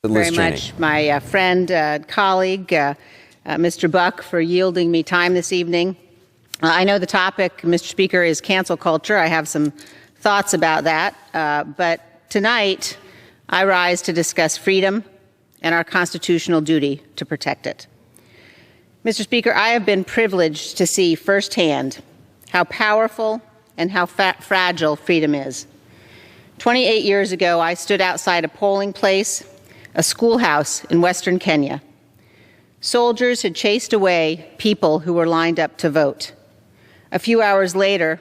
Liz Cheney. Very much, my friend, colleague, Mr. Buck, for yielding me time this evening. I know the topic, Mr. Speaker, is cancel culture. I have some thoughts about that. But tonight, I rise to discuss freedom and our constitutional duty to protect it. Mr. Speaker, I have been privileged to see firsthand how powerful and how fragile freedom is. 28 years ago, I stood outside a polling place, a schoolhouse in Western Kenya. Soldiers had chased away people who were lined up to vote. A few hours later,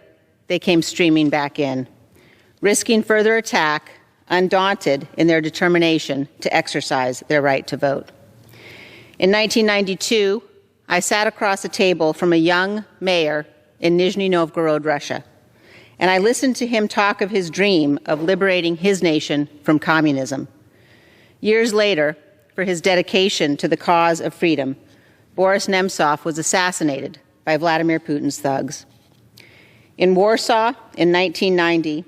they came streaming back in, risking further attack, undaunted in their determination to exercise their right to vote. In 1992, I sat across a table from a young mayor in Nizhny Novgorod, Russia, and I listened to him talk of his dream of liberating his nation from communism. Years later, for his dedication to the cause of freedom, Boris Nemtsov was assassinated by Vladimir Putin's thugs. In Warsaw in 1990,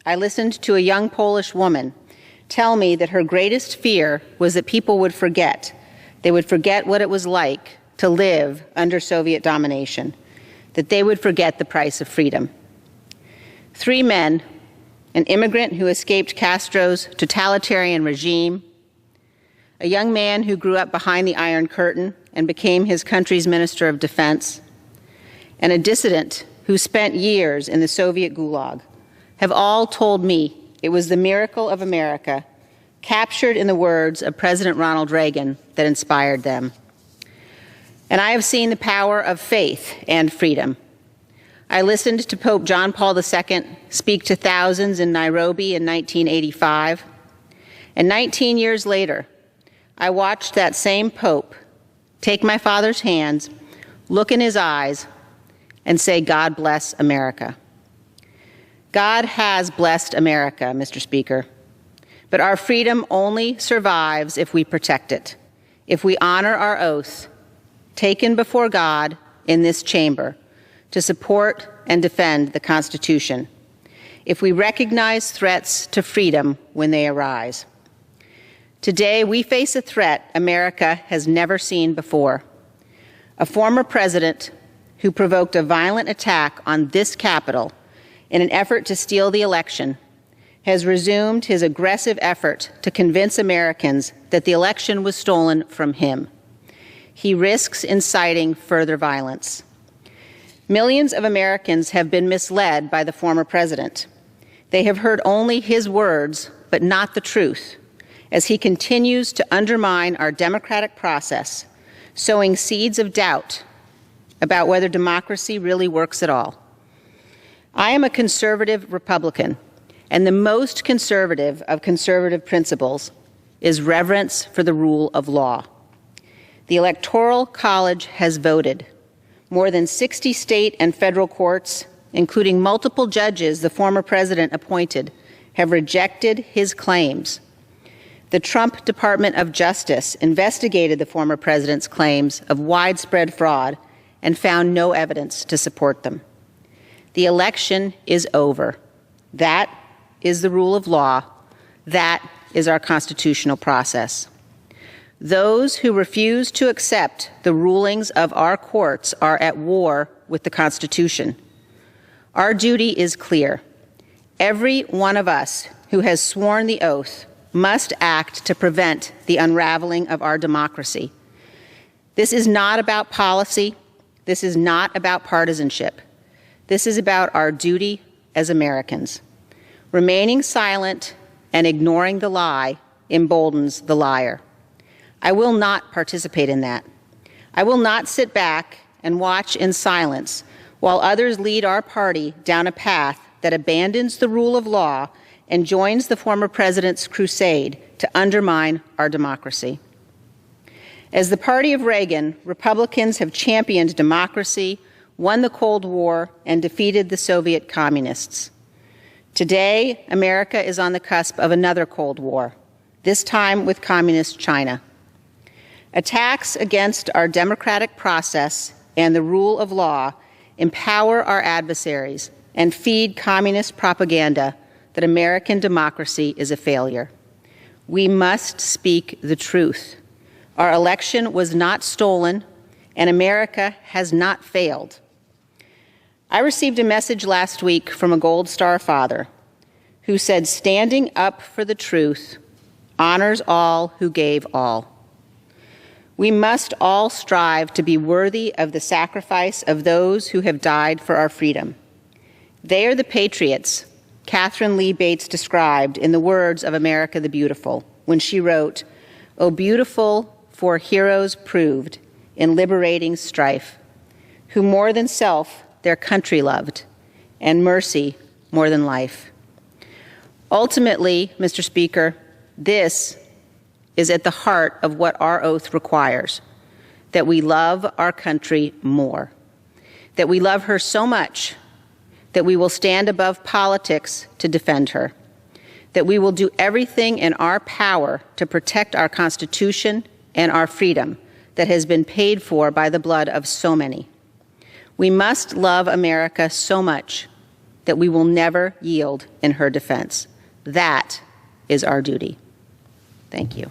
I listened to a young Polish woman tell me that her greatest fear was that people would forget. They would forget what it was like to live under Soviet domination, that they would forget the price of freedom. 3 men, an immigrant who escaped Castro's totalitarian regime, a young man who grew up behind the Iron Curtain and became his country's Minister of Defense, and a dissident who spent years in the Soviet Gulag, have all told me it was the miracle of America, captured in the words of President Ronald Reagan, that inspired them. And I have seen the power of faith and freedom. I listened to Pope John Paul II speak to thousands in Nairobi in 1985, and 19 years later, I watched that same Pope take my father's hands, look in his eyes, and say, "God bless America." God has blessed America, Mr. Speaker, but our freedom only survives if we protect it, if we honor our oath taken before God in this chamber to support and defend the Constitution, if we recognize threats to freedom when they arise. Today, we face a threat America has never seen before. A former president who provoked a violent attack on this Capitol in an effort to steal the election has resumed his aggressive effort to convince Americans that the election was stolen from him. He risks inciting further violence. Millions of Americans have been misled by the former president. They have heard only his words, but not the truth, as he continues to undermine our democratic process, sowing seeds of doubt about whether democracy really works at all. I am a conservative Republican, and the most conservative of conservative principles is reverence for the rule of law. The Electoral College has voted. More than 60 state and federal courts, including multiple judges the former president appointed, have rejected his claims. The Trump Department of Justice investigated the former president's claims of widespread fraud and found no evidence to support them. The election is over. That is the rule of law. That is our constitutional process. Those who refuse to accept the rulings of our courts are at war with the Constitution. Our duty is clear. Every one of us who has sworn the oath must act to prevent the unraveling of our democracy. This is not about policy. This is not about partisanship. This is about our duty as Americans. Remaining silent and ignoring the lie emboldens the liar. I will not participate in that. I will not sit back and watch in silence while others lead our party down a path that abandons the rule of law and joins the former president's crusade to undermine our democracy. As the party of Reagan, Republicans have championed democracy, won the Cold War, and defeated the Soviet communists. Today, America is on the cusp of another Cold War, this time with communist China. Attacks against our democratic process and the rule of law empower our adversaries and feed communist propaganda that American democracy is a failure. We must speak the truth. Our election was not stolen, and America has not failed. I received a message last week from a Gold Star father who said, "Standing up for the truth honors all who gave all." We must all strive to be worthy of the sacrifice of those who have died for our freedom. They are the patriots Catherine Lee Bates described in the words of America the Beautiful when she wrote, "O beautiful for heroes proved in liberating strife, who more than self their country loved, and mercy more than life." Ultimately, Mr. Speaker, this is at the heart of what our oath requires, that we love our country more, that we love her so much that we will stand above politics to defend her, that we will do everything in our power to protect our Constitution and our freedom that has been paid for by the blood of so many. We must love America so much that we will never yield in her defense. That is our duty. Thank you.